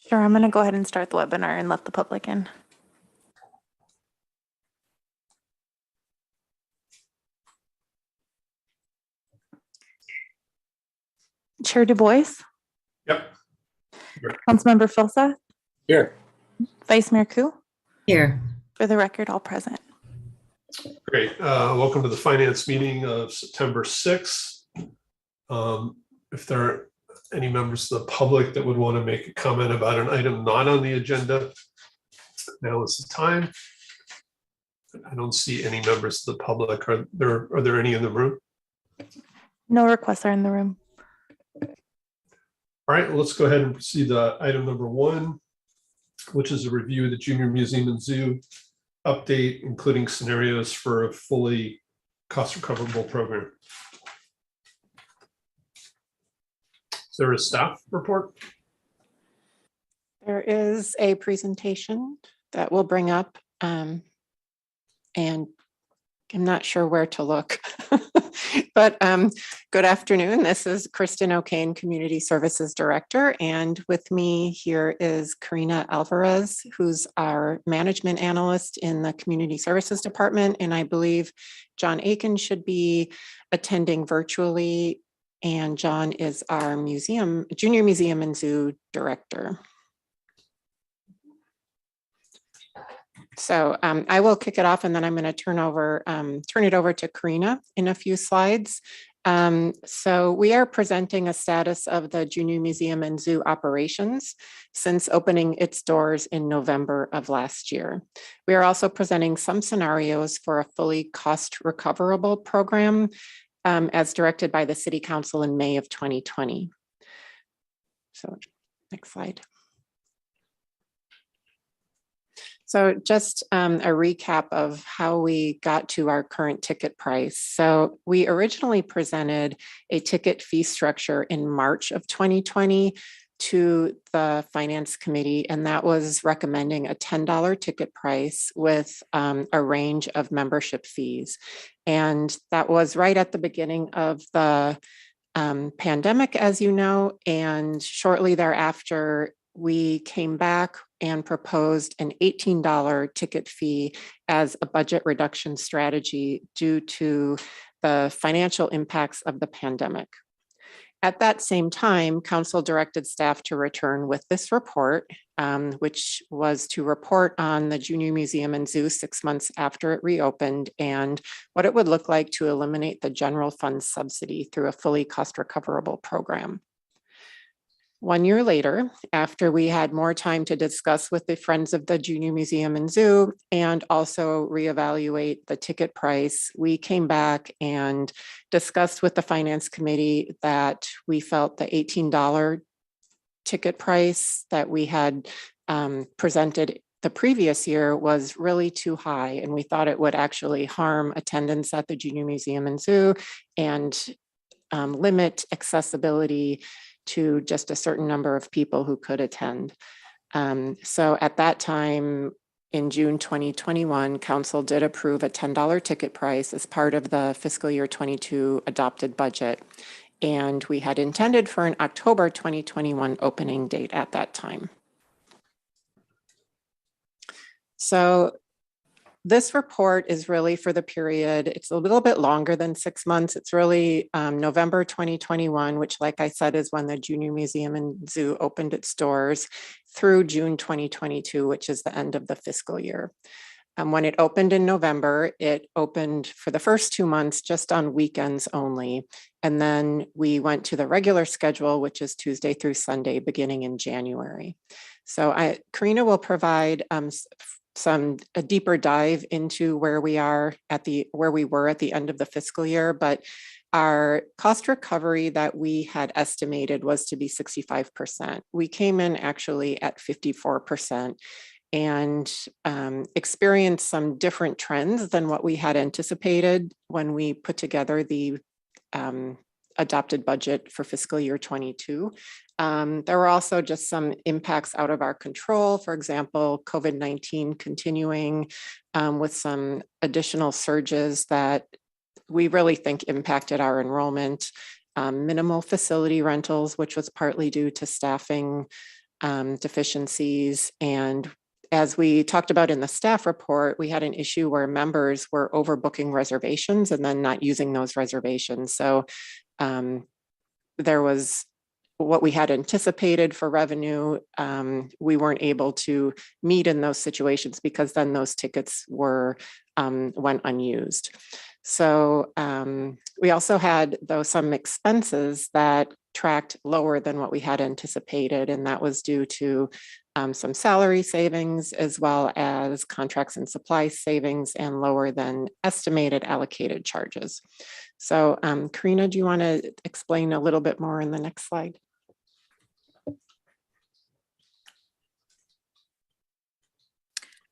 Sure, I'm going to go ahead and start the webinar and let the public in. Chair Du Bois? Yep. Councilmember Filsa? Here. Vice Mayor Koo? Here. For the record, all present. Great. Welcome to the finance meeting of September 6th. If there are any members of the public that would want to make a comment about an item not on the agenda, now is the time. I don't see any members of the public. Are there any in the room? No requests are in the room. All right, let's go ahead and proceed to item number 1, which is a review of the Junior Museum and Zoo update, including scenarios for a fully cost recoverable program. Is there a staff report? There is a presentation that we'll bring up, and I'm not sure where to look, but good afternoon. This is Kristen O'Kane, Community Services Director, and with me here is Karina Alvarez, who's our Management Analyst in the Community Services Department, and I believe John Aiken should be attending virtually, and John is our Junior Museum and Zoo Director. So I will kick it off, and then I'm going to turn it over to Karina in a few slides. So we are presenting a status of the Junior Museum and Zoo operations since opening its doors in November of last year. We are also presenting some scenarios for a fully cost recoverable program as directed by the City Council in May of 2020. So next slide. So just a recap of how we got to our current ticket price. So we originally presented a ticket fee structure in March of 2020 to the Finance Committee, and that was recommending a $10 ticket price with a range of membership fees. And that was right at the beginning of the pandemic, as you know, and shortly thereafter, we came back and proposed an $18 ticket fee as a budget reduction strategy due to the financial impacts of the pandemic. At that same time, Council directed staff to return with this report, which was to report on the Junior Museum and Zoo 6 months after it reopened and what it would look like to eliminate the general fund subsidy through a fully cost recoverable program. 1 year later, after we had more time to discuss with the Friends of the Junior Museum and Zoo and also reevaluate the ticket price, we came back and discussed with the Finance Committee that we felt the $18 ticket price that we had presented the previous year was really too high, and we thought it would actually harm attendance at the Junior Museum and Zoo and limit accessibility to just a certain number of people who could attend. So at that time, in June 2021, Council did approve a $10 ticket price as part of the fiscal year 22 adopted budget. And we had intended for an October 2021 opening date at that time. So this report is really for the period, it's a little bit longer than 6 months. It's really November 2021, which, like I said, is when the Junior Museum and Zoo opened its doors, through June 2022, which is the end of the fiscal year. When it opened in November, it opened for the first 2 months just on weekends only. And then we went to the regular schedule, which is Tuesday through Sunday, beginning in January. So Karina will provide a deeper dive into where we were at the end of the fiscal year, but our cost recovery that we had estimated was to be 65%. We came in actually at 54% and experienced some different trends than what we had anticipated when we put together the adopted budget for fiscal year 22. There were also just some impacts out of our control. For example, COVID-19 continuing with some additional surges that we really think impacted our enrollment, minimal facility rentals, which was partly due to staffing deficiencies. And as we talked about in the staff report, we had an issue where members were overbooking reservations and then not using those reservations. So there was what we had anticipated for revenue. We weren't able to meet in those situations because then those tickets were went unused. So we also had, though, some expenses that tracked lower than what we had anticipated, and that was due to some salary savings as well as contracts and supply savings and lower than estimated allocated charges. So Karina, do you want to explain a little bit more in the next slide?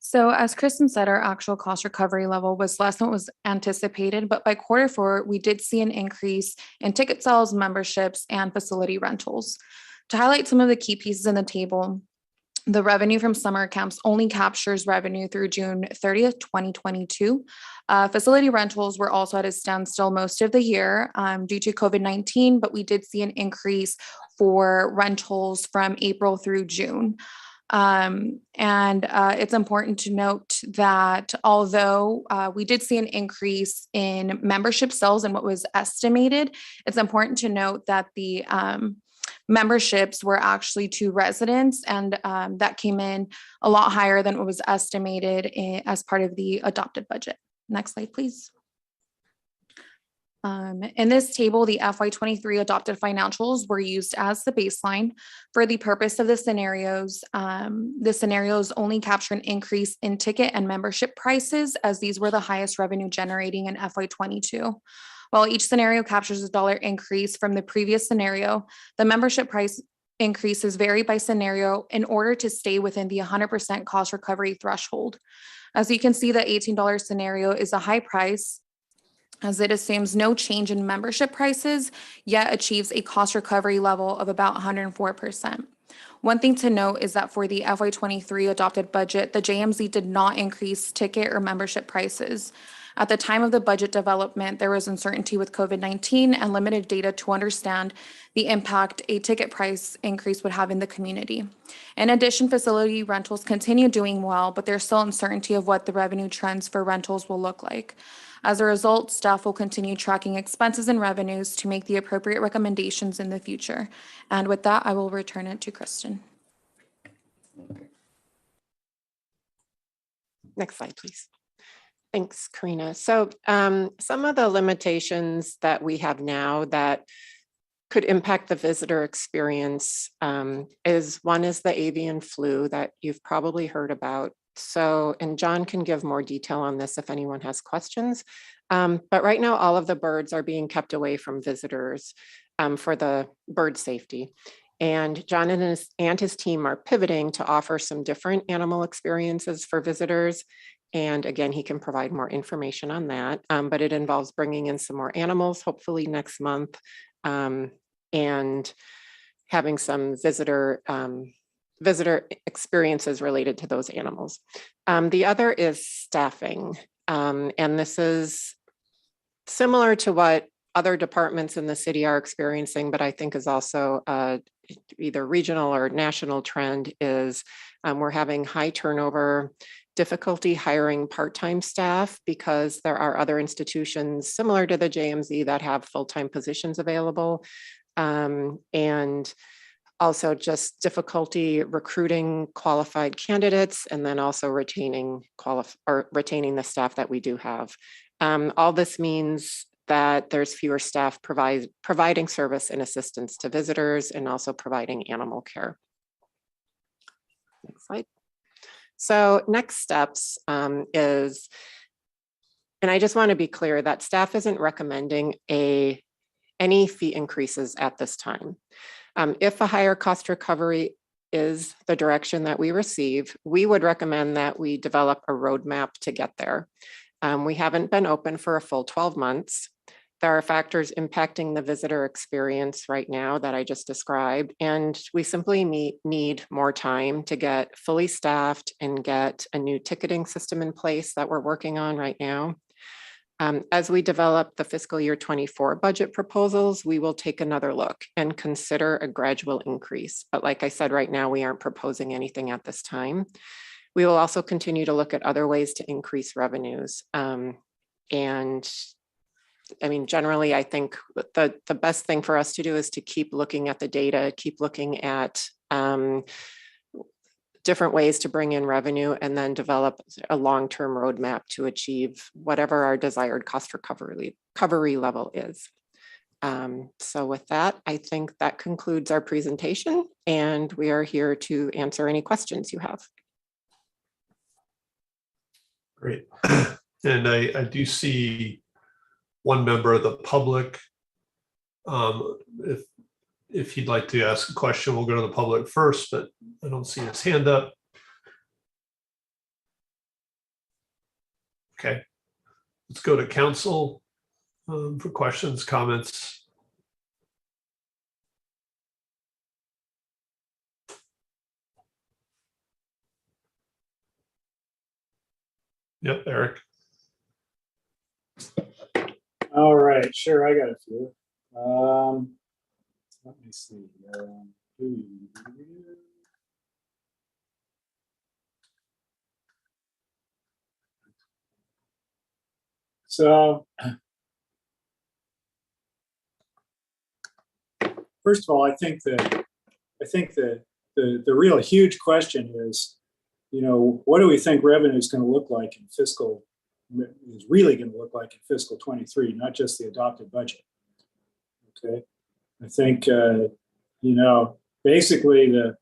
So as Kristen said, our actual cost recovery level was less than what was anticipated, but by Q4, we did see an increase in ticket sales, memberships, and facility rentals. To highlight some of the key pieces in the table, the revenue from summer camps only captures revenue through June 30th, 2022. Facility rentals were also at a standstill most of the year due to COVID-19, but we did see an increase for rentals from April through June. It's important to note that although we did see an increase in membership sales and what was estimated, it's important to note that the memberships were actually to residents, and that came in a lot higher than what was estimated as part of the adopted budget. Next slide, please. In this table, the FY23 adopted financials were used as the baseline for the purpose of the scenarios. The scenarios only capture an increase in ticket and membership prices, as these were the highest revenue generating in FY22. While each scenario captures a dollar increase from the previous scenario, the membership price increases vary by scenario in order to stay within the 100% cost recovery threshold. As you can see, the $18 scenario is a high price, as it assumes no change in membership prices, yet achieves a cost recovery level of about 104%. One thing to note is that for the FY23 adopted budget, the JMZ did not increase ticket or membership prices. At the time of the budget development, there was uncertainty with COVID-19 and limited data to understand the impact a ticket price increase would have in the community. In addition, facility rentals continue doing well, but there's still uncertainty of what the revenue trends for rentals will look like. As a result, staff will continue tracking expenses and revenues to make the appropriate recommendations in the future. And with that, I will return it to Kristen. Next slide, please. Thanks, Karina. So some of the limitations that we have now that could impact the visitor experience is the avian flu that you've probably heard about. So, and John can give more detail on this if anyone has questions. But right now, all of the birds are being kept away from visitors for the bird safety. And John and his team are pivoting to offer some different animal experiences for visitors. And again, he can provide more information on that, but it involves bringing in some more animals, hopefully next month, and having some visitor experiences related to those animals. The other is staffing. And this is similar to what other departments in the city are experiencing, but I think is also either regional or national trend is we're having high turnover, difficulty hiring part-time staff because there are other institutions similar to the JMZ that have full-time positions available. And also just difficulty recruiting qualified candidates and then also retaining the staff that we do have. All this means that there's fewer staff providing service and assistance to visitors and also providing animal care. Next slide. So next steps is, and I just want to be clear that staff isn't recommending any fee increases at this time. If a higher cost recovery is the direction that we receive, we would recommend that we develop a roadmap to get there. We haven't been open for a full 12 months. There are factors impacting the visitor experience right now that I just described, and we simply need more time to get fully staffed and get a new ticketing system in place that we're working on right now. As we develop the fiscal year 24 budget proposals, we will take another look and consider a gradual increase. But like I said, right now, we aren't proposing anything at this time. We will also continue to look at other ways to increase revenues. And I mean, generally, I think the best thing for us to do is to keep looking at the data, keep looking at different ways to bring in revenue, and then develop a long-term roadmap to achieve whatever our desired cost recovery level is. So with that, I think that concludes our presentation, and we are here to answer any questions you have. Great. And I do see one member of the public. If he'd like to ask a question, we'll go to the public first, but I don't see his hand up. Okay, let's go to council for questions, comments. Yep, Eric. All right, sure, I got a few. Let me see. So, first of all, I think that the real huge question is, you know, what do we think revenue is going to look like in fiscal? Is really going to look like in fiscal 23, not just the adopted budget. Okay, I think you know, basically the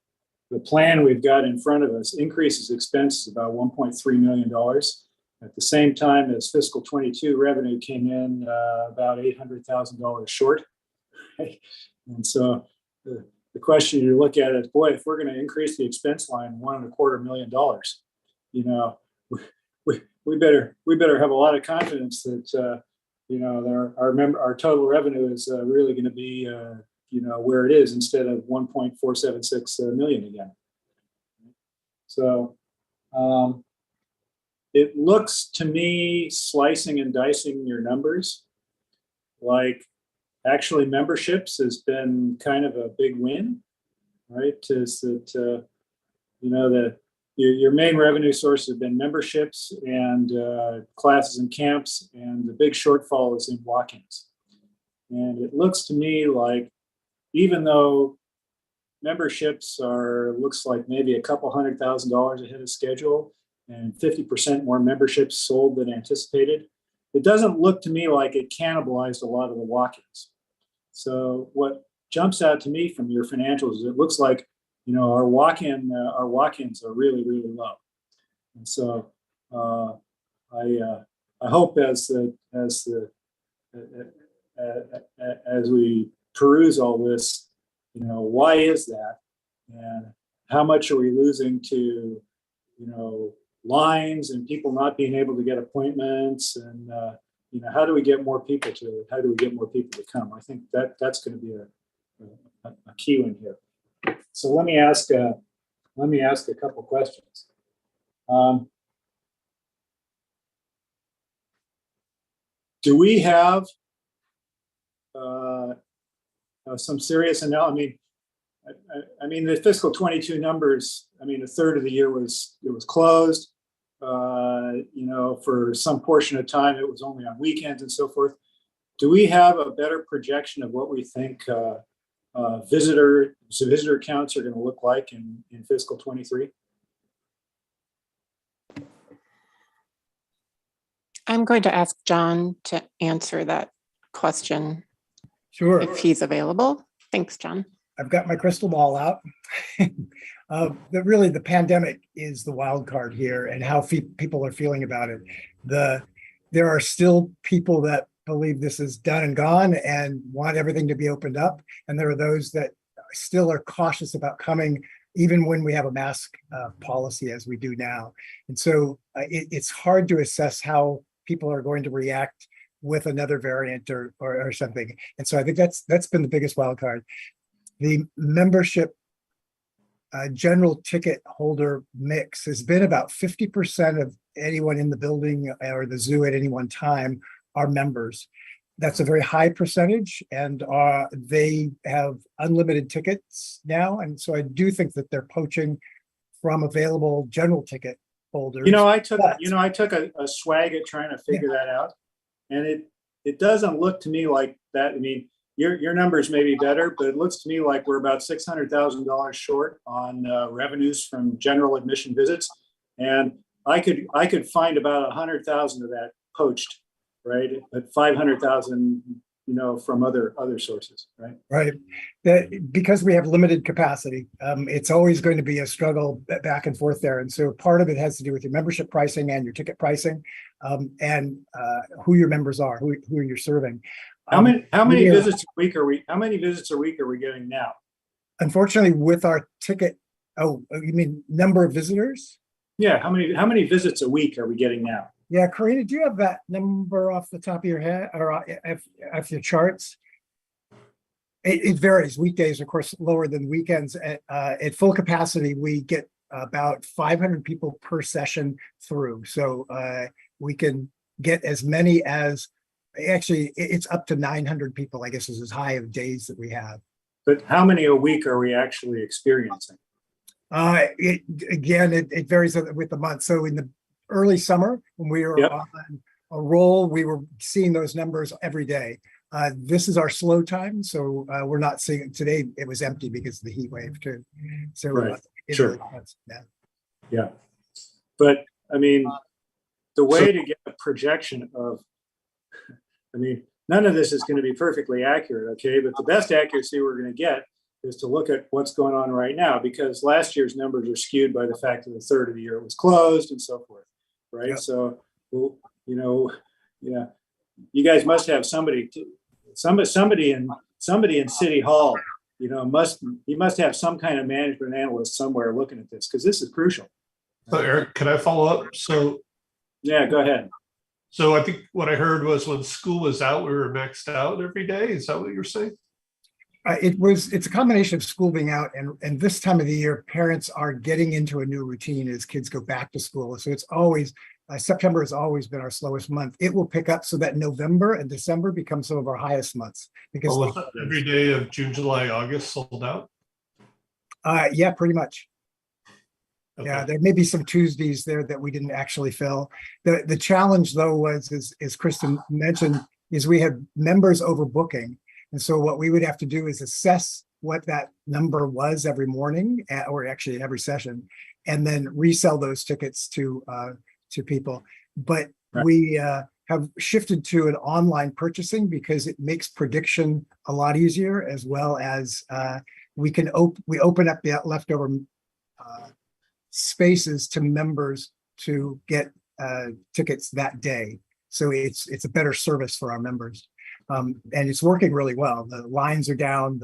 plan we've got in front of us increases expenses about $1.3 million. At the same time as fiscal 22 revenue came in about $800,000 short. And so the question you look at is, boy, if we're going to increase the expense line $1.25 million, you know, we better have a lot of confidence that you know our total revenue is really going to be you know where it is instead of 1.476 million again. So it looks to me, slicing and dicing your numbers, like actually memberships has been kind of a big win, right? Is that you know that your main revenue source have been memberships and classes and camps, and the big shortfall is in walk-ins. And it looks to me like even though memberships looks like maybe a couple $100,000 ahead of schedule and 50% more memberships sold than anticipated, it doesn't look to me like it cannibalized a lot of the walk-ins. So what jumps out to me from your financials is it looks like, you know, our walk-ins are really, really low. And so I hope as we peruse all this, you know, why is that, and how much are we losing to, you know, lines and people not being able to get appointments, and you know, how do we get more people to come? I think that's going to be a key one here. So let me ask a couple questions. Do we have some serious analysis? I mean, the fiscal 22 numbers. I mean, a third of the year was closed. You know, for some portion of time, it was only on weekends and so forth. Do we have a better projection of what we think visitor counts are going to look like in fiscal 23? I'm going to ask John to answer that question. Sure. If he's available. Thanks, John. I've got my crystal ball out. Really, the pandemic is the wild card here, and how people are feeling about it. There are still people that believe this is done and gone and want everything to be opened up. And there are those that still are cautious about coming, even when we have a mask policy as we do now. And so it's hard to assess how people are going to react with another variant or something. And so I think that's been the biggest wild card. The membership general ticket holder mix has been about 50% of anyone in the building or the zoo at any one time, our members. That's a very high percentage, and they have unlimited tickets now. And so I do think that they're poaching from available general ticket holders. I took a swag at trying to figure that out, and it doesn't look to me like that. I mean, your numbers may be better, but it looks to me like we're about $600,000 short on revenues from general admission visits, and I could find about 100,000 of that poached, right? But 500,000, from other sources, right? Right. Because we have limited capacity, it's always going to be a struggle back and forth there. And so part of it has to do with your membership pricing and your ticket pricing, and who your members are, who you're serving. How many visits a week are we getting now? Unfortunately, with our ticket, you mean number of visitors? Yeah, how many visits a week are we getting now? Yeah, Karina, do you have that number off the top of your head, or if your charts? It varies. Weekdays, of course, lower than weekends. At full capacity, we get about 500 people per session through. So we can get as many as, actually, it's up to 900 people, I guess, is as high of days that we have. But how many a week are we actually experiencing? It varies with the month. So in the early summer, when we were on a roll, we were seeing those numbers every day. This is our slow time, so we're not seeing it today. It was empty because of the heat wave too. So right. Sure. Yeah. But I mean, the way to get a projection of, I mean, none of this is going to be perfectly accurate, okay? But the best accuracy we're going to get is to look at what's going on right now, because last year's numbers are skewed by the fact that a third of the year was closed and so forth, right? Yep. So, you guys must have somebody in City Hall, you must have some kind of management analyst somewhere looking at this, because this is crucial. So Eric, can I follow up? So yeah, go ahead. So I think what I heard was when school was out, we were maxed out every day. Is that what you're saying? It's a combination of school being out and this time of the year, parents are getting into a new routine as kids go back to school. So it's always, September has always been our slowest month. It will pick up so that November and December become some of our highest months. Because every day of June, July, August sold out? Yeah, pretty much. Okay. Yeah, there may be some Tuesdays there that we didn't actually fill. The challenge though was, as Kristen mentioned, is we had members overbooking. And so what we would have to do is assess what that number was every morning, or actually every session, and then resell those tickets to people. But right. We have shifted to an online purchasing because it makes prediction a lot easier, as well as we open up the leftover spaces to members to get tickets that day. So it's a better service for our members. And it's working really well. The lines are down,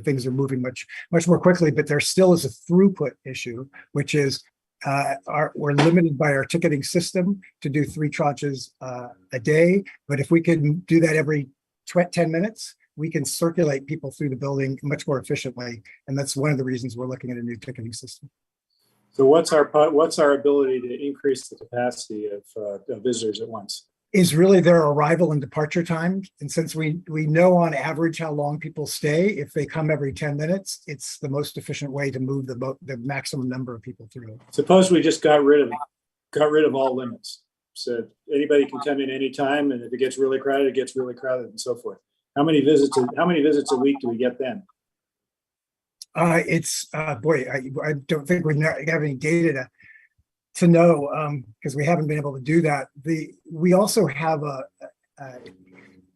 things are moving much more quickly, but there still is a throughput issue, which is we're limited by our ticketing system to do 3 tranches a day. But if we can do that every 10 minutes, we can circulate people through the building much more efficiently. And that's one of the reasons we're looking at a new ticketing system. So what's our ability to increase the capacity of visitors at once? Is really their arrival and departure time. And since we know on average how long people stay, if they come every 10 minutes, it's the most efficient way to move the maximum number of people through. Suppose we just got rid of all limits. So anybody can come in anytime, and if it gets really crowded, it gets really crowded, and so forth. How many visits a week do we get then? It's boy, I don't think we have any data to know, because we haven't been able to do that. We also have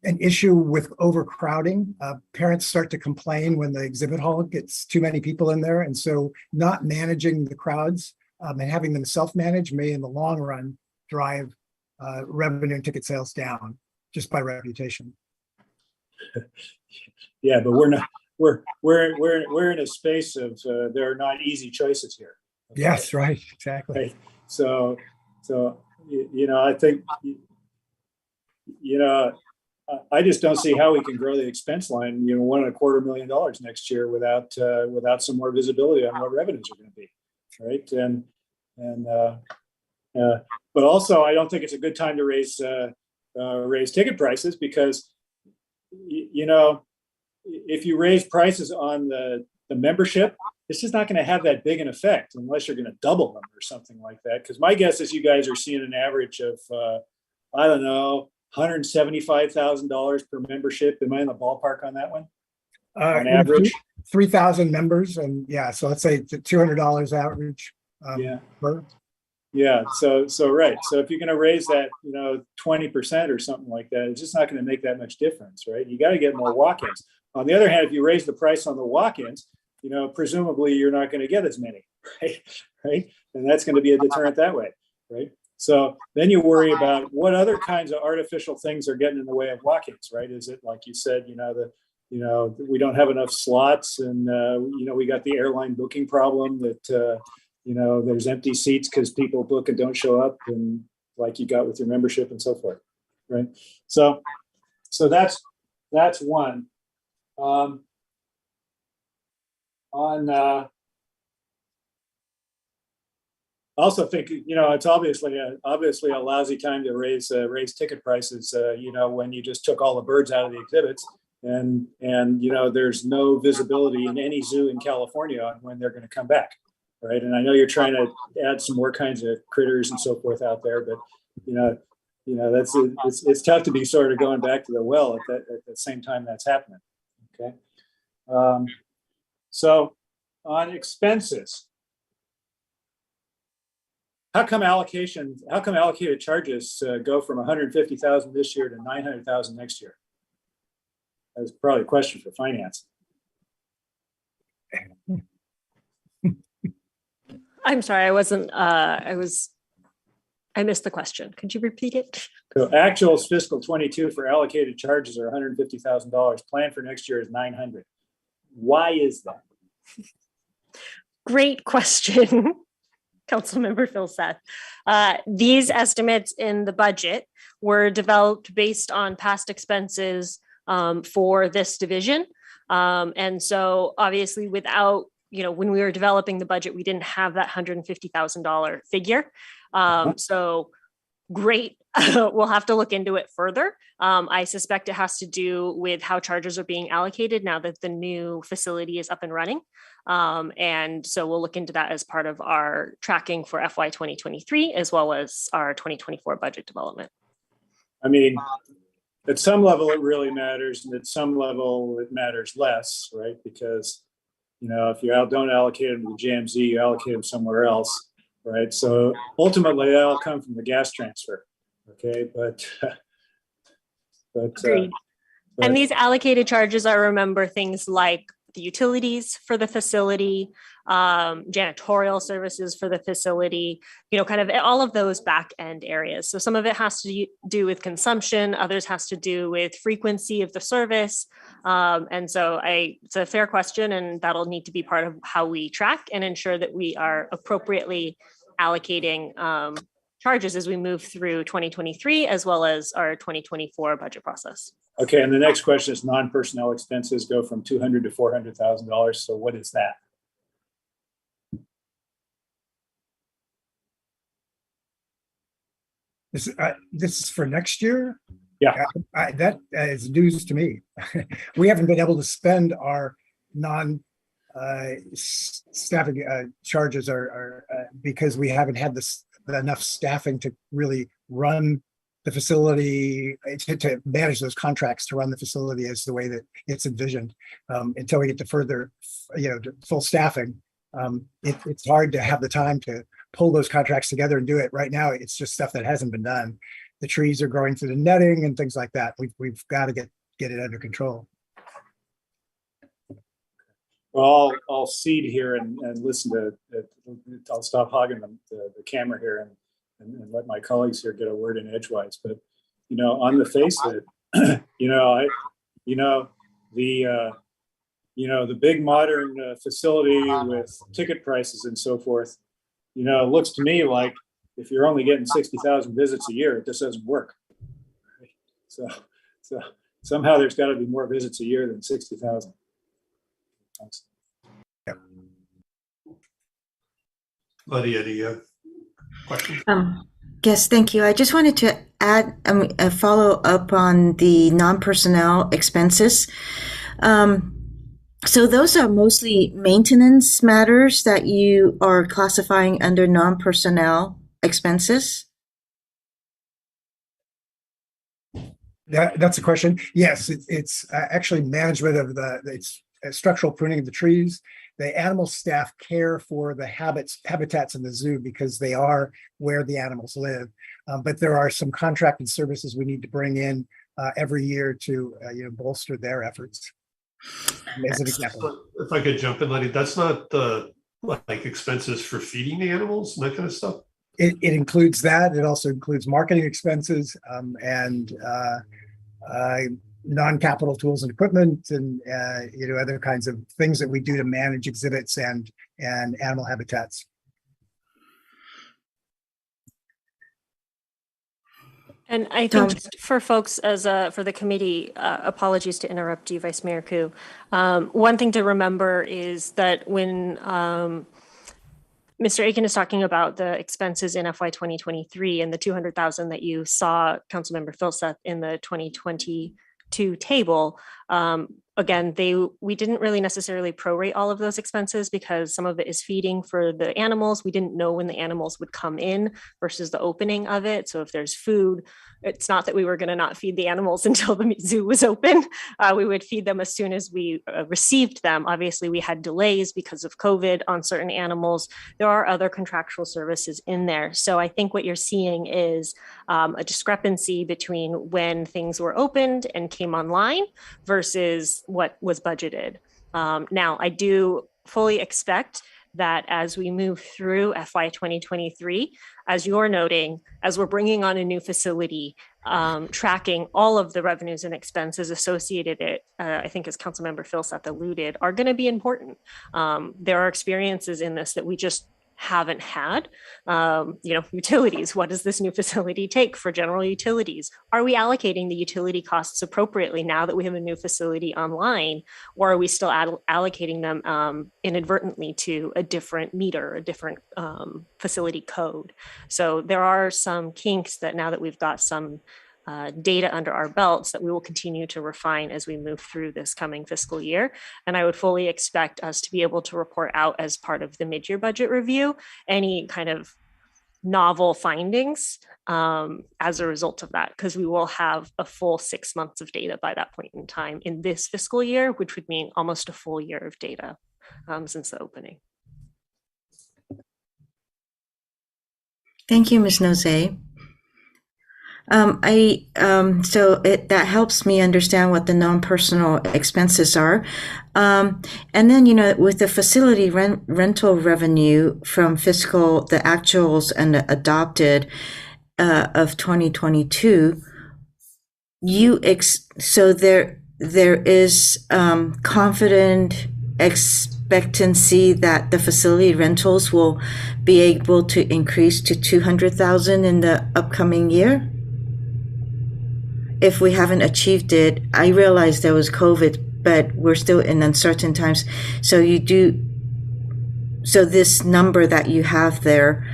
an issue with overcrowding. Parents start to complain when the exhibit hall gets too many people in there, and so not managing the crowds and having them self-manage may, in the long run, drive revenue and ticket sales down just by reputation. Yeah, but we're not. We're in a space of there are not easy choices here. Okay? Yes, right, exactly. Right. So I think I just don't see how we can grow the expense line, $1.25 million next year without some more visibility on what revenues are going to be, right? But also I don't think it's a good time to raise raise ticket prices because, you know, if you raise prices on the membership, it's just not going to have that big an effect unless you're going to double them or something like that. Because my guess is you guys are seeing an average of, I don't know, $175,000 per membership. Am I in the ballpark on that one? On average? 3,000 members, and yeah, so let's say $200 average. Yeah. Per. Yeah. So right. So if you're going to raise that, 20% or something like that, it's just not going to make that much difference, right? You got to get more walk-ins. On the other hand, if you raise the price on the walk-ins, presumably you're not going to get as many, right? Right. And that's going to be a deterrent that way, right? So then you worry about what other kinds of artificial things are getting in the way of walk-ins, right? Is it like you said, we don't have enough slots, and we got the airline booking problem that there's empty seats because people book and don't show up, and like you got with your membership and so forth, right? So that's one. I also think it's obviously a lousy time to raise ticket prices. When you just took all the birds out of the exhibits, and there's no visibility in any zoo in California on when they're going to come back, right? And I know you're trying to add some more kinds of critters and so forth out there, but that's it's tough to be sort of going back to the well at the same time that's happening. Okay, so on expenses. How come allocated charges go from 150,000 this year to 900,000 next year? That's probably a question for finance. I'm sorry, I wasn't. I missed the question. Could you repeat it? So actuals fiscal 22 for allocated charges are $150,000. Plan for next year is 900. Why is that? Great question. Councilmember Phil Seth. These estimates in the budget were developed based on past expenses for this division. And so obviously without, when we were developing the budget, we didn't have that $150,000 figure. So great. We'll have to look into it further. I suspect it has to do with how charges are being allocated now that the new facility is up and running. And so we'll look into that as part of our tracking for FY 2023, as well as our 2024 budget development. I mean, at some level it really matters, and at some level it matters less, right? Because, if you don't allocate them to the JMZ, you allocate them somewhere else, right? So ultimately that'll come from the gas transfer. Okay, but Agreed. And these allocated charges are, remember, things like the utilities for the facility, janitorial services for the facility, kind of all of those back end areas. So some of it has to do with consumption, others has to do with frequency of the service. And so it's a fair question, and that'll need to be part of how we track and ensure that we are appropriately allocating charges as we move through 2023, as well as our 2024 budget process. Okay, and the next question is non-personnel expenses go from $200,000 to $400,000. So what is that? This is for next year? Yeah. That is news to me. We haven't been able to spend our non-staffing charges are because we haven't had enough staffing to really run the facility, to manage those contracts, to run the facility as the way that it's envisioned. Until we get to further, to full staffing, it's hard to have the time to pull those contracts together and do it. Right now, it's just stuff that hasn't been done. The trees are growing through the netting and things like that. We've got to get it under control. Well, I'll cede here and listen to it. I'll stop hogging the camera here and let my colleagues here get a word in edgewise. But on the face of it, the big modern facility with ticket prices and so forth, looks to me like if you're only getting 60,000 visits a year, it just doesn't work. So somehow there's got to be more visits a year than 60,000. Thanks. Lydia, do you have questions? Yes, thank you. I just wanted to add a follow up on the non-personnel expenses. So those are mostly maintenance matters that you are classifying under non-personnel expenses? That's a question. Yes, it's actually management of it's structural pruning of the trees. The animal staff care for the habitats in the zoo because they are where the animals live. But there are some contracted services we need to bring in every year to bolster their efforts. As an example, If I could jump in, Lenny, that's not the like expenses for feeding the animals and that kind of stuff. it includes that. It also includes marketing expenses and non-capital tools and equipment, and other kinds of things that we do to manage exhibits and animal habitats. And I think just for folks for the committee, apologies to interrupt you, Vice Mayor Koo. One thing to remember is that when Mr. Aiken is talking about the expenses in FY 2023 and the 200,000 that you saw Councilmember Philseth in the 2022 table. Again, we didn't really necessarily prorate all of those expenses because some of it is feeding for the animals. We didn't know when the animals would come in versus the opening of it. So if there's food, it's not that we were going to not feed the animals until the zoo was open. We would feed them as soon as we received them. Obviously, we had delays because of COVID on certain animals. There are other contractual services in there. So I think what you're seeing is a discrepancy between when things were opened and came online versus what was budgeted. Now, I do fully expect that as we move through FY 2023, as you're noting, as we're bringing on a new facility, tracking all of the revenues and expenses associated I think as Councilmember Philseth alluded, are going to be important. There are experiences in this that we just haven't had. Utilities, what does this new facility take for general utilities? Are we allocating the utility costs appropriately now that we have a new facility online, or are we still allocating them inadvertently to a different meter, a different facility code? So there are some kinks that now that we've got some data under our belts that we will continue to refine as we move through this coming fiscal year. And I would fully expect us to be able to report out as part of the mid-year budget review any kind of novel findings as a result of that, because we will have a full 6 months of data by that point in time in this fiscal year, which would mean almost a full year of data since the opening. Thank you, Ms. Nose. That helps me understand what the non-personal expenses are. And then, with the facility rental revenue from the actuals and the adopted of 2022, so there is confident expectancy that the facility rentals will be able to increase to 200,000 in the upcoming year. If we haven't achieved it, I realize there was COVID, but we're still in uncertain times. So this number that you have there,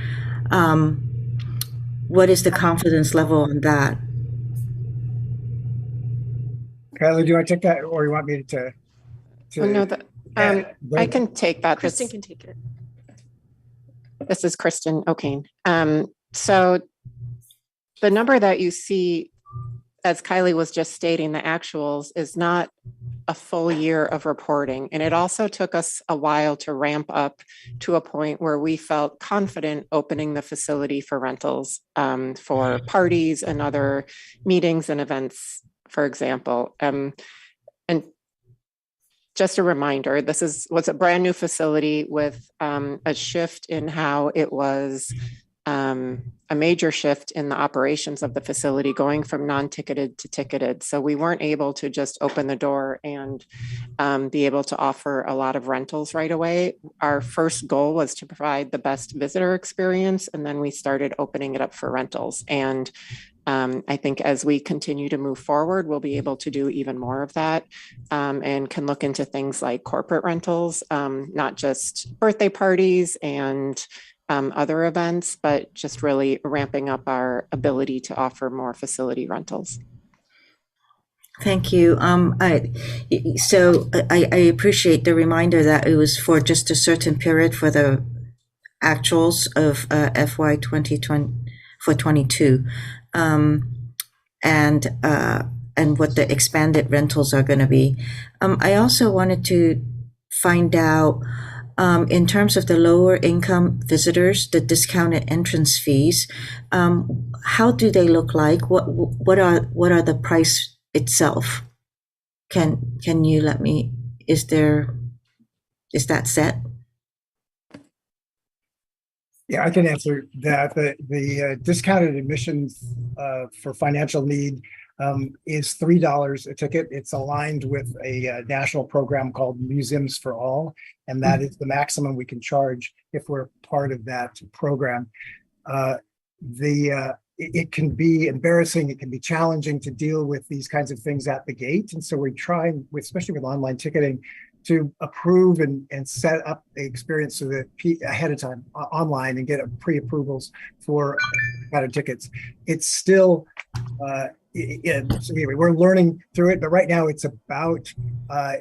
what is the confidence level on that? Kylie, do you want to take that, or you want me to no, I can take that. Kristen can take it. This is Kristen O'Kane. So the number that you see, as Kylie was just stating, the actuals is not a full year of reporting. And it also took us a while to ramp up to a point where we felt confident opening the facility for rentals for parties and other meetings and events, for example. And just a reminder, this was a brand new facility with a shift in how it was a major shift in the operations of the facility, going from non-ticketed to ticketed. So we weren't able to just open the door and be able to offer a lot of rentals right away. Our first goal was to provide the best visitor experience, and then we started opening it up for rentals. And I think as we continue to move forward, we'll be able to do even more of that and can look into things like corporate rentals, not just birthday parties and other events, but just really ramping up our ability to offer more facility rentals. Thank you. I appreciate the reminder that it was for just a certain period for the actuals of FY 2020 for 22, and what the expanded rentals are going to be. I also wanted to find out, in terms of the lower income visitors, the discounted entrance fees, how do they look like? What are the price itself? Can you let me? Is that set? Yeah, I can answer that. The discounted admissions for financial need is $3 a ticket. It's aligned with a national program called Museums for All, and that is the maximum we can charge if we're part of that program. It can be embarrassing, it can be challenging to deal with these kinds of things at the gate. And so we're trying, especially with online ticketing, to approve and set up the experience so that ahead of time online and get pre-approvals for kind of tickets. It's still, so anyway, we're learning through it, but right now it's about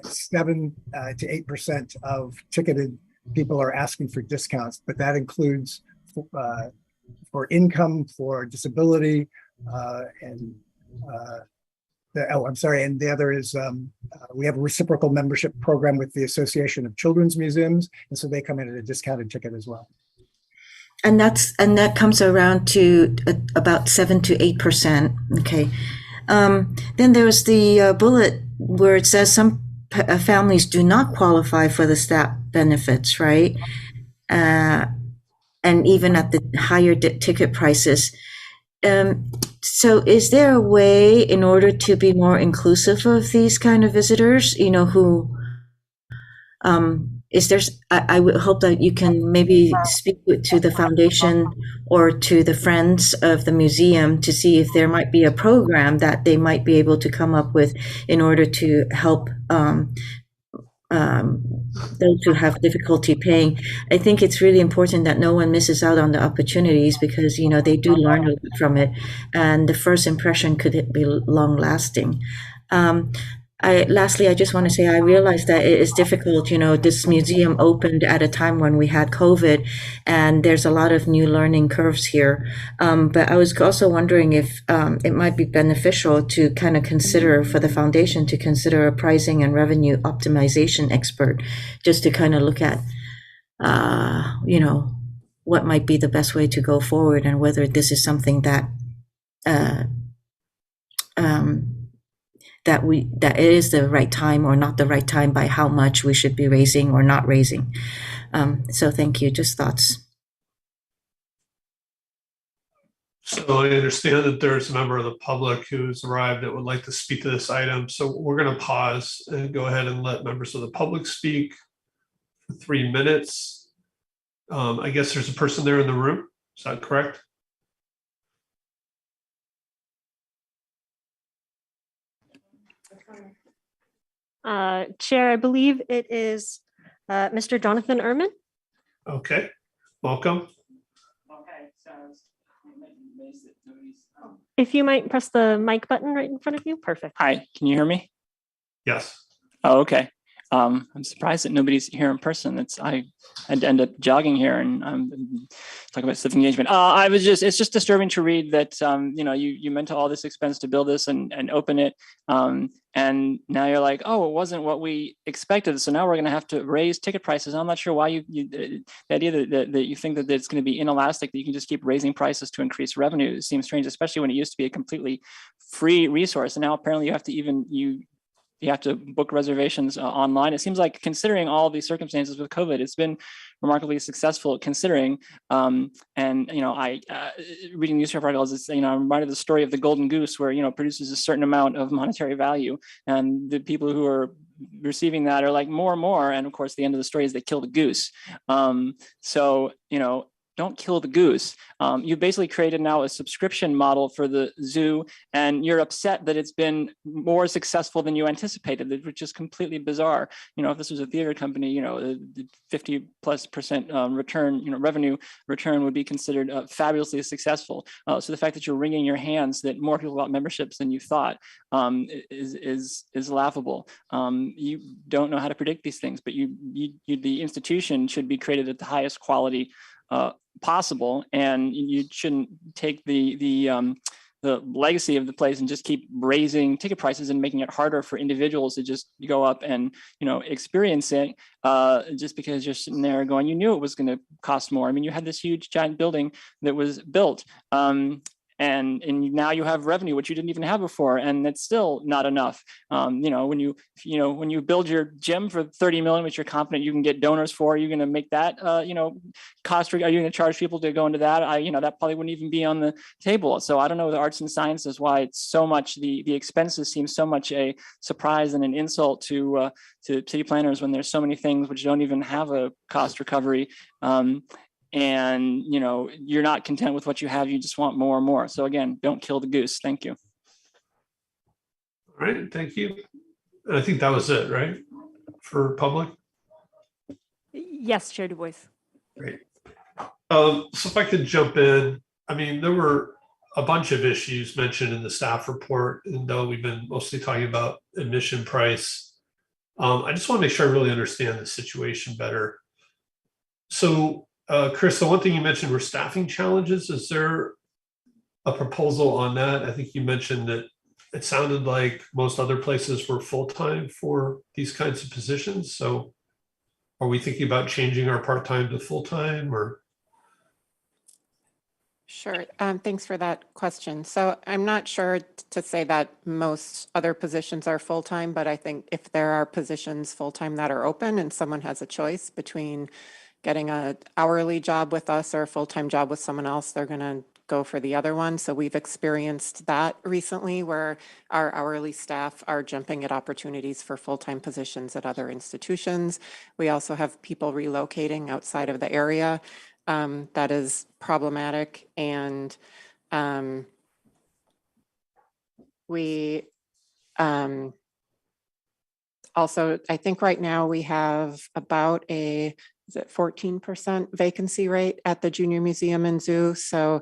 7 to 8% of ticketed people are asking for discounts, but that includes for income, for disability, and the other is we have a reciprocal membership program with the Association of Children's Museums, and so they come in at a discounted ticket as well. And that comes around to about 7 to 8%. Okay. Then there's the bullet where it says some families do not qualify for the STAP benefits, right? And even at the higher ticket prices. So is there a way in order to be more inclusive of these kind of visitors, who, I would hope that you can maybe speak to the foundation or to the friends of the museum to see if there might be a program that they might be able to come up with in order to help those who have difficulty paying. I think it's really important that no one misses out on the opportunities because, they do learn from it. And the first impression could be long lasting. Lastly, I just want to say I realize that it is difficult. This museum opened at a time when we had COVID, and there's a lot of new learning curves here. But I was also wondering if it might be beneficial to kind of consider for the foundation to consider a pricing and revenue optimization expert, just to kind of look at, what might be the best way to go forward and whether this is something that that it is the right time or not the right time, by how much we should be raising or not raising. So thank you. Just thoughts. So I understand that there's a member of the public who's arrived that would like to speak to this item. So we're going to pause and go ahead and let members of the public speak for 3 minutes. I guess there's a person there in the room. Is that correct? Chair, I believe it is Mr. Jonathan Ehrman. Okay, welcome. If you might press the mic button right in front of you. Perfect. Hi, can you hear me? Yes. Oh, okay. I'm surprised that nobody's here in person. I had to end up jogging here and talk about civic engagement. It's just disturbing to read that, you meant all this expense to build this and open it. And now you're like, oh, it wasn't what we expected. So now we're going to have to raise ticket prices. I'm not sure why the idea that you think that it's going to be inelastic, that you can just keep raising prices to increase revenue seems strange, especially when it used to be a completely free resource. And now apparently you have to you have to book reservations online. It seems like, considering all these circumstances with COVID, it's been remarkably successful considering. And I reading newspaper articles, I'm reminded of the story of the golden goose, where it produces a certain amount of monetary value, and the people who are receiving that are like more and more. And of course, the end of the story is they kill the goose. So don't kill the goose. You basically created now a subscription model for the zoo, and you're upset that it's been more successful than you anticipated, which is completely bizarre. If this was a theater company, the 50+% return, revenue return would be considered fabulously successful. So the fact that you're wringing your hands that more people got memberships than you thought is laughable. You don't know how to predict these things, but the institution should be created at the highest quality possible, and you shouldn't take the legacy of the place and just keep raising ticket prices and making it harder for individuals to just go up and experience it just because you're sitting there going, you knew it was going to cost more. I mean, you had this huge giant building that was built. And now you have revenue, which you didn't even have before, and it's still not enough. When you build your gym for 30 million, which you're confident you can get donors for, you're going to make that cost. Are you going to charge people to go into that? That probably wouldn't even be on the table. So I don't know the arts and sciences why it's so much. The expenses seem so much a surprise and an insult to city planners when there's so many things which don't even have a cost recovery. And you're not content with what you have, you just want more and more. So again, don't kill the goose. Thank you. All right, thank you. I think that was it, right, for public? Yes, Chair Du Bois. Great. So if I could jump in, I mean, there were a bunch of issues mentioned in the staff report, and though we've been mostly talking about admission price, I just want to make sure I really understand the situation better. So Chris, the one thing you mentioned were staffing challenges. Is there a proposal on that? I think you mentioned that it sounded like most other places were full-time for these kinds of positions. So are we thinking about changing our part-time to full-time, or? Sure. Thanks for that question. So I'm not sure to say that most other positions are full-time, but I think if there are positions full-time that are open and someone has a choice between getting an hourly job with us or a full-time job with someone else, they're going to go for the other one. So we've experienced that recently where our hourly staff are jumping at opportunities for full-time positions at other institutions. We also have people relocating outside of the area. That is problematic. And we also, I think right now we have about is it 14% vacancy rate at the Junior Museum and Zoo. So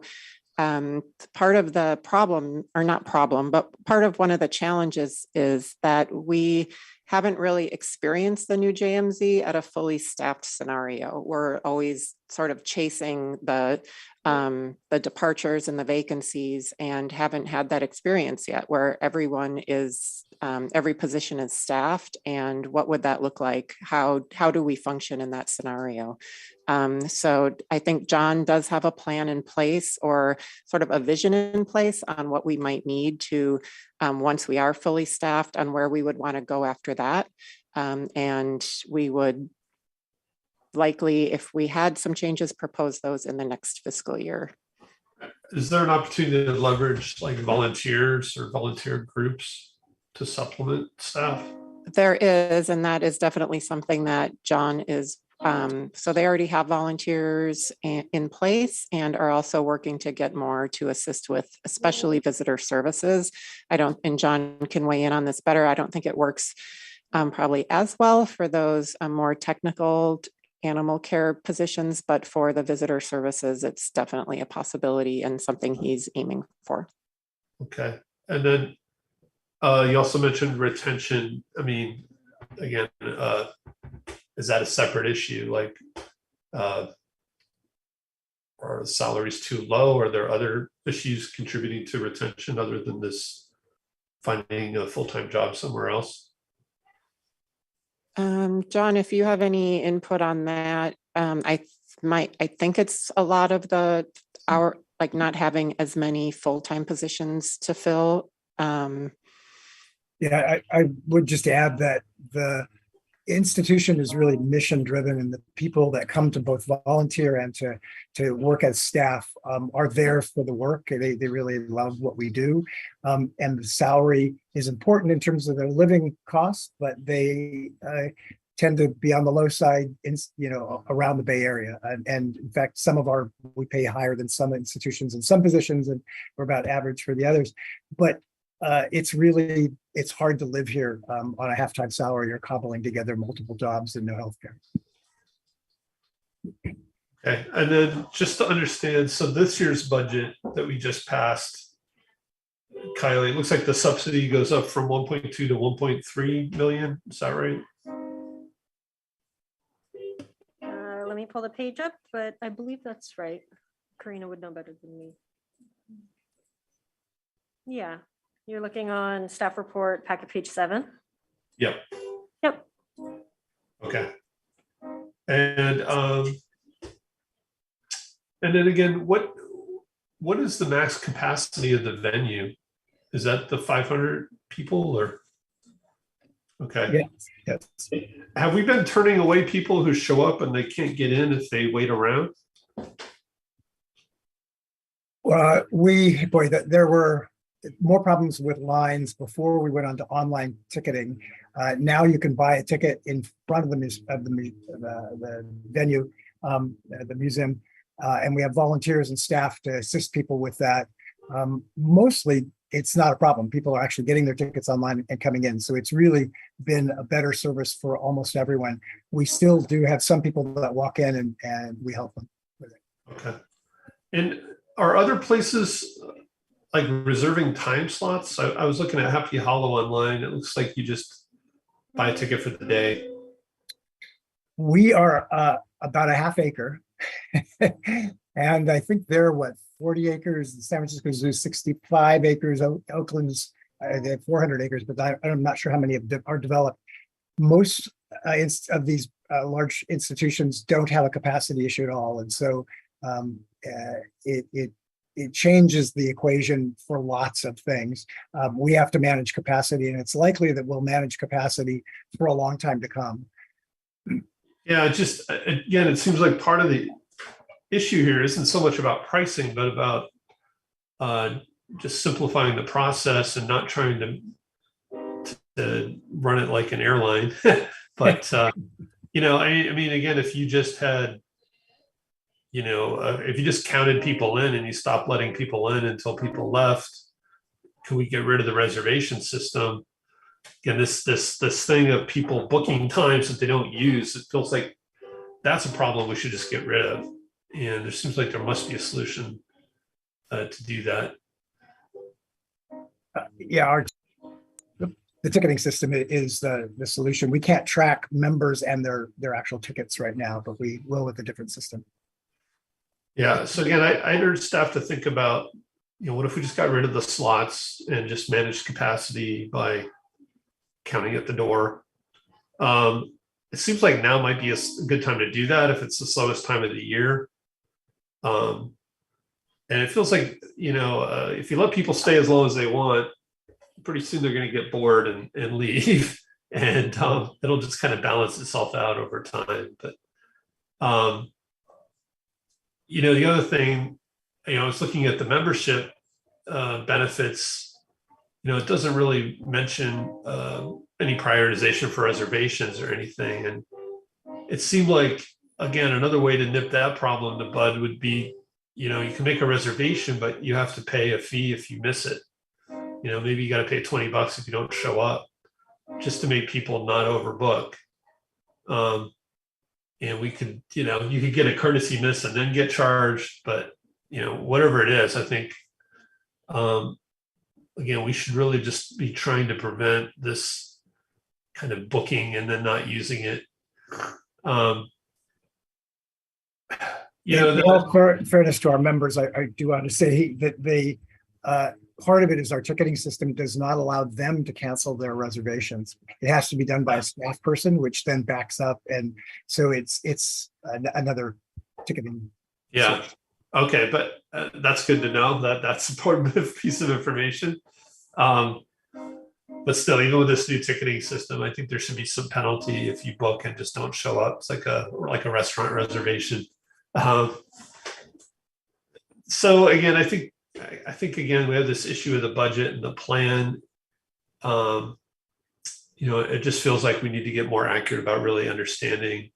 part of the problem, or not problem, but part of one of the challenges is that we haven't really experienced the new JMZ at a fully staffed scenario. We're always sort of chasing the departures and the vacancies and haven't had that experience yet where everyone is, every position is staffed. And what would that look like? How do we function in that scenario? So I think John does have a plan in place or sort of a vision in place on what we might need to, once we are fully staffed, on where we would want to go after that. And we would likely, if we had some changes, propose those in the next fiscal year. Is there an opportunity to leverage like volunteers or volunteer groups to supplement staff? There is, and that is definitely something that John is, so they already have volunteers in place and are also working to get more to assist with, especially visitor services. And John can weigh in on this better. I don't think it works probably as well for those more technical animal care positions, but for the visitor services, it's definitely a possibility and something he's aiming for. Okay. And then you also mentioned retention. I mean, again, is that a separate issue? Like, are the salaries too low? Are there other issues contributing to retention other than this finding a full-time job somewhere else? John, if you have any input on that, I think it's a lot of our like not having as many full-time positions to fill. Yeah, I would just add that the institution is really mission driven, and the people that come to both volunteer and to work as staff are there for the work. They really love what we do, and the salary is important in terms of their living costs, but they tend to be on the low side in, around the Bay Area. And in fact, we pay higher than some institutions in some positions, and we're about average for the others. But it's hard to live here on a half-time salary or cobbling together multiple jobs and no healthcare. Okay, and then just to understand, so this year's budget that we just passed, Kylie, it looks like the subsidy goes up from 1.2 to 1.3 million. Is that right? Let me pull the page up, but I believe that's right. Karina would know better than me. Yeah, you're looking on staff report packet page 7. Yep. Yep. Okay. And then again, what is the max capacity of the venue? Is that the 500 people or? Okay. Yes. Have we been turning away people who show up and they can't get in if they wait around? There were more problems with lines before we went on to online ticketing. Now you can buy a ticket in front of the venue, the museum, and we have volunteers and staff to assist people with that. Mostly, it's not a problem. People are actually getting their tickets online and coming in. So it's really been a better service for almost everyone. We still do have some people that walk in and we help them with it. Okay. And are other places like reserving time slots? I was looking at Happy Hollow online. It looks like you just buy a ticket for the day. We are about a half acre. And I think they're 40 acres. San Francisco Zoo, 65 acres. Oakland's, they have 400 acres, but I'm not sure how many are developed. Most of these large institutions don't have a capacity issue at all. And so it changes the equation for lots of things. We have to manage capacity, and it's likely that we'll manage capacity for a long time to come. Yeah, just again, it seems like part of the issue here isn't so much about pricing, but about just simplifying the process and not trying to run it like an airline. But I mean, again, if you just had, if you just counted people in and you stopped letting people in until people left, can we get rid of the reservation system? Again, this thing of people booking times that they don't use, it feels like that's a problem we should just get rid of. And there seems like there must be a solution to do that. The ticketing system is the solution. We can't track members and their actual tickets right now, but we will with a different system. Yeah. So again, I urge staff to think about, what if we just got rid of the slots and just managed capacity by counting at the door? It seems like now might be a good time to do that if it's the slowest time of the year. And it feels like, if you let people stay as long as they want, pretty soon they're going to get bored and leave. And it'll just kind of balance itself out over time. But, the other thing, I was looking at the membership benefits, it doesn't really mention any prioritization for reservations or anything. And it seemed like, again, another way to nip that problem in the bud would be, you can make a reservation, but you have to pay a fee if you miss it. Maybe you got to pay $20 if you don't show up, just to make people not overbook. And we could, you could get a courtesy miss and then get charged, but whatever it is, I think, again, we should really just be trying to prevent this kind of booking and then not using it. Fairness to our members, I do want to say that part of it is our ticketing system does not allow them to cancel their reservations. It has to be done by a staff person, which then backs up, and so it's another ticketing. Yeah. System. Okay, but that's good to know. That's an important piece of information. But still, even with this new ticketing system, I think there should be some penalty if you book and just don't show up. It's like a restaurant reservation. So again, I think again we have this issue of the budget and the plan. it just feels like we need to get more accurate about really understanding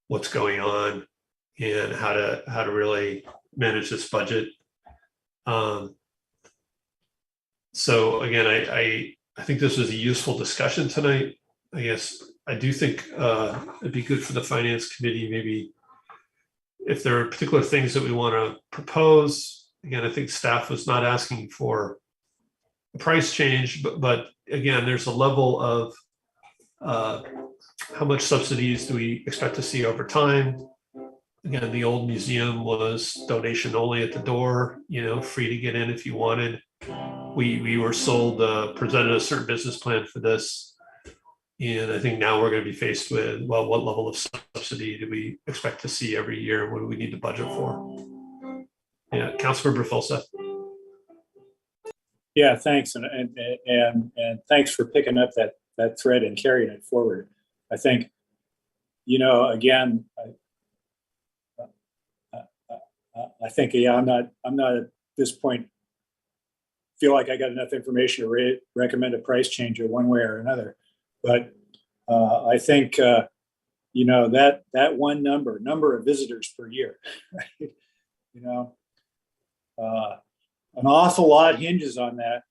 what's going on and how to really manage this budget. So again, I think this was a useful discussion tonight. I guess I do think it'd be good for the finance committee, maybe if there are particular things that we want to propose. Again, I think staff was not asking for a price change, but again, there's a level of how much subsidies do we expect to see over time. Again, the old museum was donation only at the door, free to get in if you wanted. We were sold, presented a certain business plan for this. And I think now we're going to be faced with, well, what level of subsidy do we expect to see every year? What do we need to budget for? Yeah, Councilmember Filsath. Yeah, thanks. And thanks for picking up that thread and carrying it forward. I think, again, I think, yeah, I'm not at this point feel like I got enough information to recommend a price change or one way or another. But I think, that one number of visitors per year, right? An awful lot hinges on that.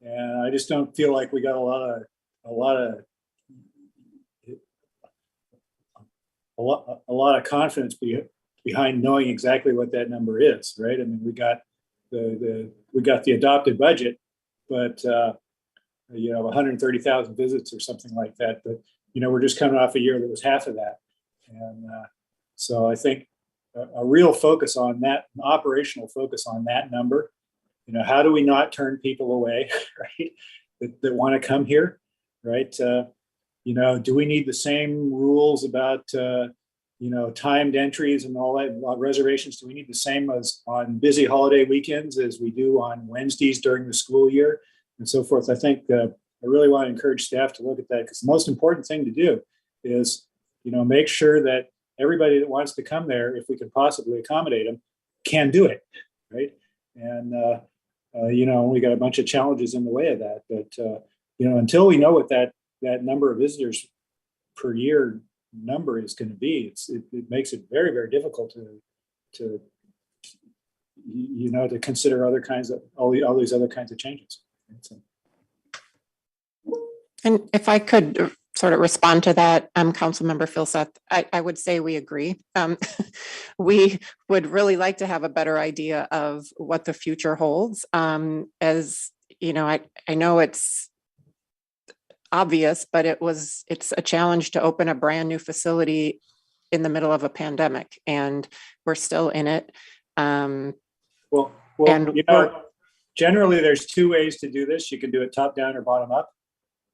And I just don't feel like we got a lot of confidence behind knowing exactly what that number is, right? I mean, we got the adopted budget, but 130,000 visits or something like that. But we're just coming off a year that was half of that, and so I think a real focus on that, an operational focus on that number. How do we not turn people away, right? That want to come here, right? Do we need the same rules about timed entries and all that reservations? Do we need the same as on busy holiday weekends as we do on Wednesdays during the school year and so forth? I think I really want to encourage staff to look at that, because the most important thing to do is, make sure that everybody that wants to come there, if we can possibly accommodate them, can do it, right? And, we got a bunch of challenges in the way of that. But, until we know what that number of visitors per year number is going to be, it makes it very, very difficult to consider other kinds of all these other kinds of changes. And if I could sort of respond to that, Councilmember Filsath, I would say we agree. We would really like to have a better idea of what the future holds. As I know it's obvious, but it's a challenge to open a brand new facility in the middle of a pandemic, and we're still in it. Well, generally there's two ways to do this. You can do it top down or bottom up.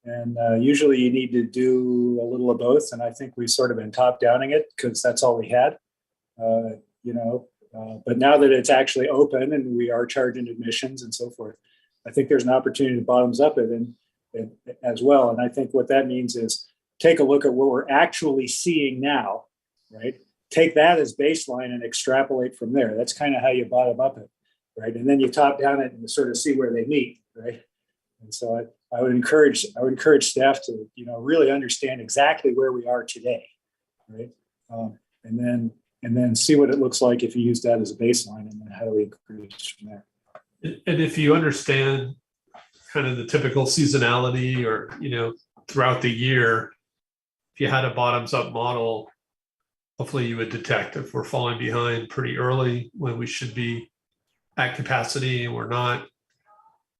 And usually you need to do a little of both. And I think we've sort of been top downing it because that's all we had, but now that it's actually open and we are charging admissions and so forth, I think there's an opportunity to bottoms up it and as well. And I think what that means is take a look at what we're actually seeing now, right? Take that as baseline and extrapolate from there. That's kind of how you bottom up it, right? And then you top down it and sort of see where they meet, right? And so I would encourage staff to really understand exactly where we are today, right? And then see what it looks like if you use that as a baseline, and then how do we increase from there. And if you understand kind of the typical seasonality or throughout the year, if you had a bottoms up model, hopefully you would detect if we're falling behind pretty early when we should be at capacity and we're not.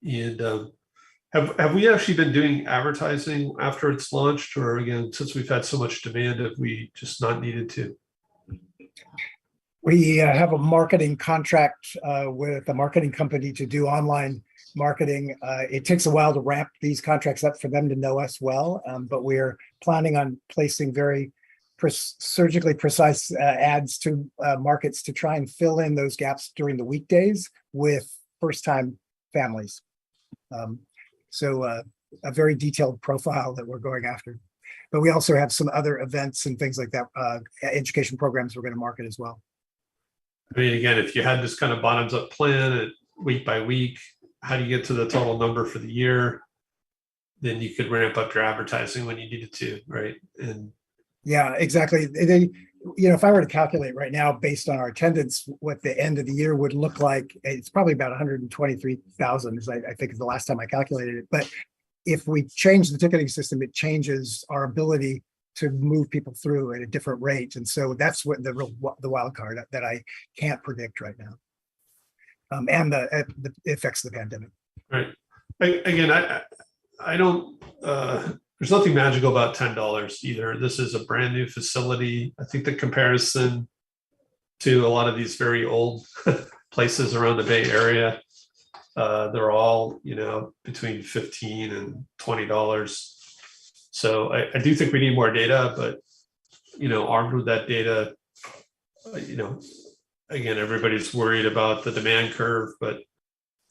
And have we actually been doing advertising after it's launched, or again, since we've had so much demand, have we just not needed to? We have a marketing contract with a marketing company to do online marketing. It takes a while to ramp these contracts up for them to know us well, but we're planning on placing very surgically precise ads to markets to try and fill in those gaps during the weekdays with first-time families. So a very detailed profile that we're going after. But we also have some other events and things like that, education programs we're going to market as well. I mean, again, if you had this kind of bottoms up plan week by week, how do you get to the total number for the year? then you could ramp up your advertising when you needed to, right? And Yeah, exactly. They, if I were to calculate right now based on our attendance, what the end of the year would look like, it's probably about 123,000, I think is the last time I calculated it. But if we change the ticketing system, it changes our ability to move people through at a different rate. And so that's what the wild card that I can't predict right now. And the effects of the pandemic. right. Again, I don't, there's nothing magical about $10 either. This is a brand new facility. I think the comparison to a lot of these very old places around the Bay Area, they're all, between $15 and $20. So I do think we need more data, but, armed with that data, again, everybody's worried about the demand curve, but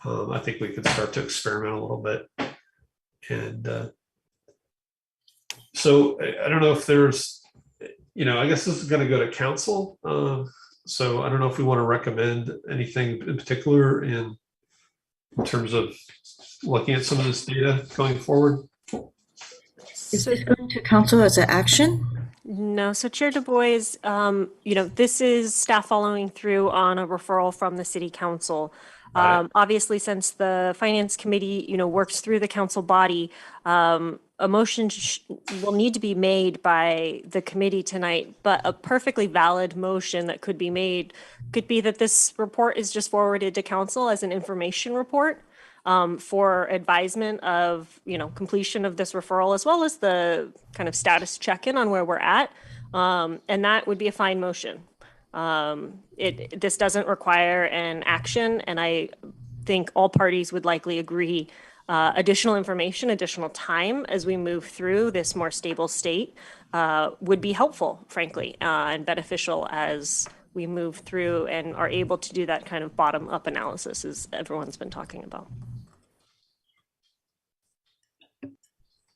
I think we can start to experiment a little bit. And so I don't know if there's, I guess this is going to go to council. So I don't know if we want to recommend anything in particular in terms of looking at some of this data going forward. Is this going to council as an action? No, so Chair Du Bois, this is staff following through on a referral from the City Council. Obviously, since the Finance Committee, works through the council body, a motion will need to be made by the committee tonight, but a perfectly valid motion that could be made could be that this report is just forwarded to council as an information report for advisement of, completion of this referral, as well as the kind of status check-in on where we're at. And that would be a fine motion. This doesn't require an action, and I think all parties would likely agree additional information, additional time as we move through this more stable state would be helpful, frankly, and beneficial as we move through and are able to do that kind of bottom-up analysis as everyone's been talking about.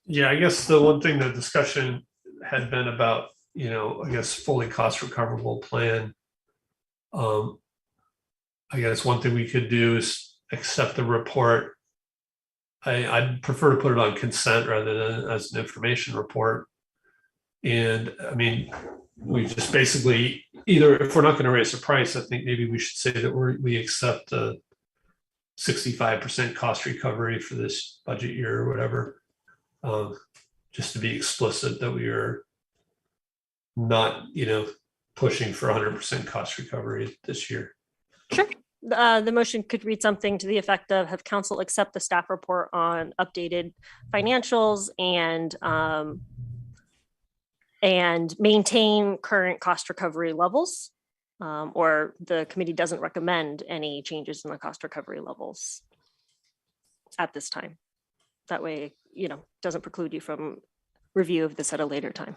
Yeah, I guess the one thing the discussion had been about, I guess fully cost recoverable plan. I guess one thing we could do is accept the report. I'd prefer to put it on consent rather than as an information report. And I mean, we just basically either, if we're not going to raise the price, I think maybe we should say that we accept a 65% cost recovery for this budget year or whatever. Just to be explicit that we are not, pushing for 100% cost recovery this year. Sure. The motion could read something to the effect of have council accept the staff report on updated financials and maintain current cost recovery levels, or the committee doesn't recommend any changes in the cost recovery levels at this time. That way, doesn't preclude you from review of this at a later time.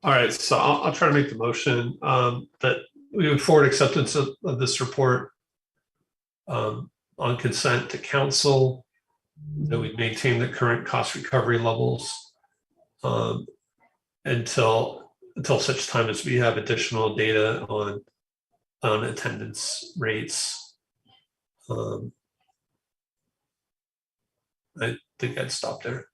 All right, so I'll try to make the motion that we would forward acceptance of this report on consent to council, that we maintain the current cost recovery levels until such time as we have additional data on attendance rates. I think I'd stop there.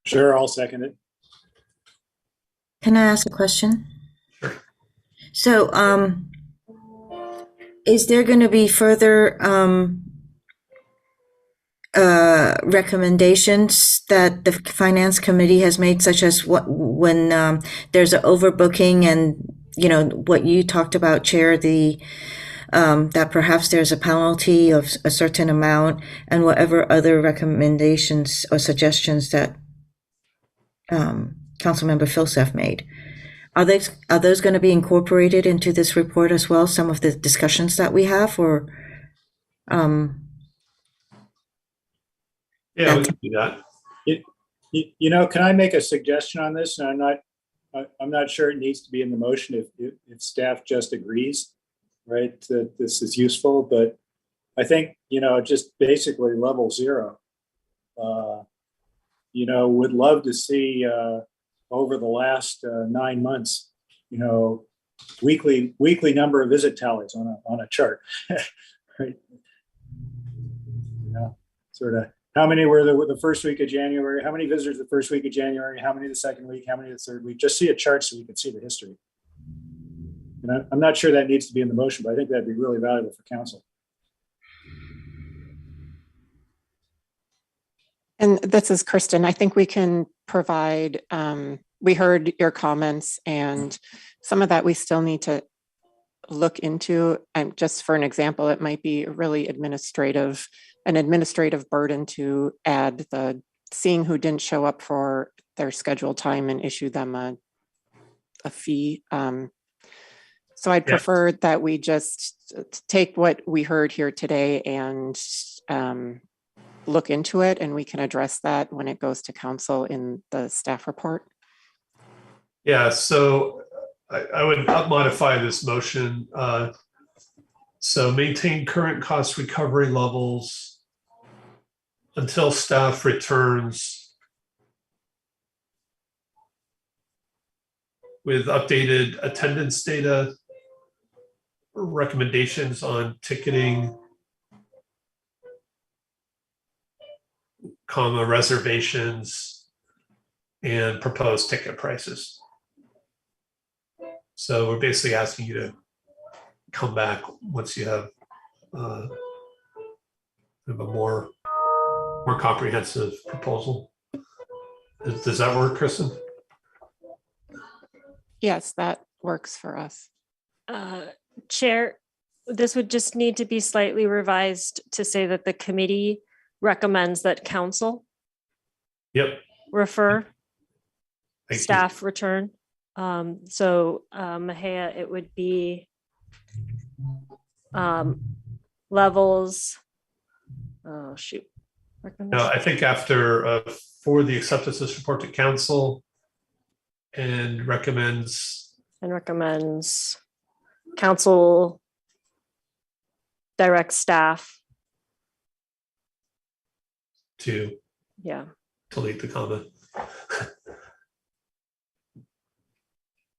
Sure, I'll second it. Can I ask a question? Sure. So, is there going to be further recommendations that the Finance Committee has made, such as when there's an overbooking and, what you talked about, Chair, that perhaps there's a penalty of a certain amount, and whatever other recommendations or suggestions that Councilmember Filsef made. Are those going to be incorporated into this report as well? Some of the discussions that we have, or yeah, we can do that. Can I make a suggestion on this? And I'm not sure it needs to be in the motion if staff just agrees, right, that this is useful. But I think just basically level zero. Would love to see over the last 9 months, weekly number of visit tallies on a chart, right? Yeah, sort of. How many were the first week of January? How many visitors the first week of January? How many the second week? How many the third week? Just see a chart so we can see the history. And I'm not sure that needs to be in the motion, but I think that'd be really valuable for council. And this is Kristen. I think we can provide, we heard your comments, and some of that we still need to look into. And just for an example, it might be really an administrative burden to add the seeing who didn't show up for their scheduled time and issue them a fee. So I'd prefer that we just take what we heard here today and look into it, and we can address that when it goes to council in the staff report. Yeah, so I would modify this motion. So maintain current cost recovery levels until staff returns with updated attendance data, recommendations on ticketing, reservations, and proposed ticket prices. So we're basically asking you to come back once you have a more comprehensive proposal. Does that work, Kristen? Yes, that works for us. Chair, this would just need to be slightly revised to say that the committee recommends that council refer, Thank staff return. So Mahia, it would be levels. Oh shoot. No, I think after for the acceptance of this report to council and recommends council direct staff to delete the comment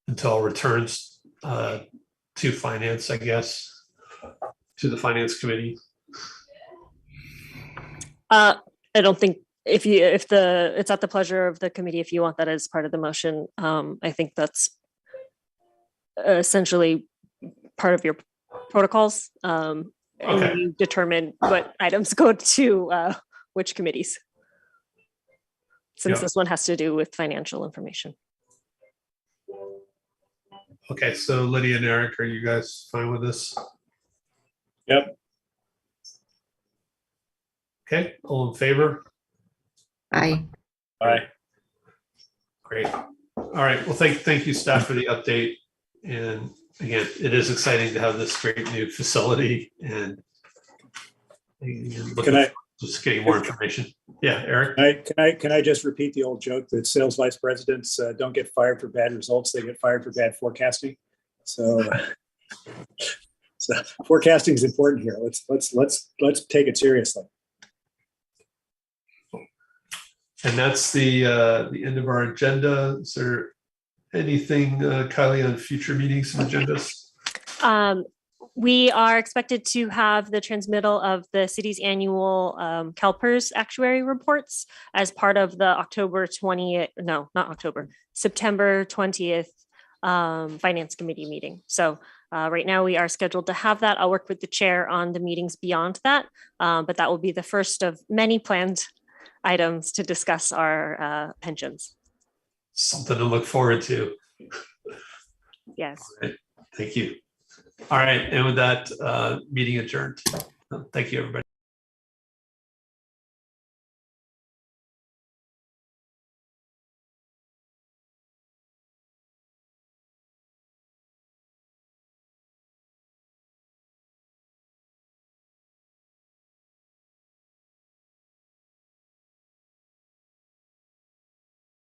until returns to finance, I guess, to the finance committee. I don't think it's at the pleasure of the committee if you want that as part of the motion. I think that's essentially part of your protocols. And you determine what items go to which committees, since this one has to do with financial information. Okay, so Lydia and Eric, are you guys fine with this? Yep. Okay, all in favor? Aye. Aye. Great. All right, well, thank you, staff, for the update. And again, it is exciting to have this great new facility and just getting more information. Yeah, Eric? Can I just repeat the old joke that sales vice presidents don't get fired for bad results, they get fired for bad forecasting. So forecasting is important here. Let's take it seriously. And that's the end of our agenda. Is there anything, Kylie, on future meetings and agendas? We are expected to have the transmittal of the city's annual CalPERS actuary reports as part of the September 20th Finance Committee meeting. So right now we are scheduled to have that. I'll work with the chair on the meetings beyond that, but that will be the first of many planned items to discuss our pensions. Something to look forward to. Yes. All right. Thank you. All right, and with that, meeting adjourned. Thank you, everybody.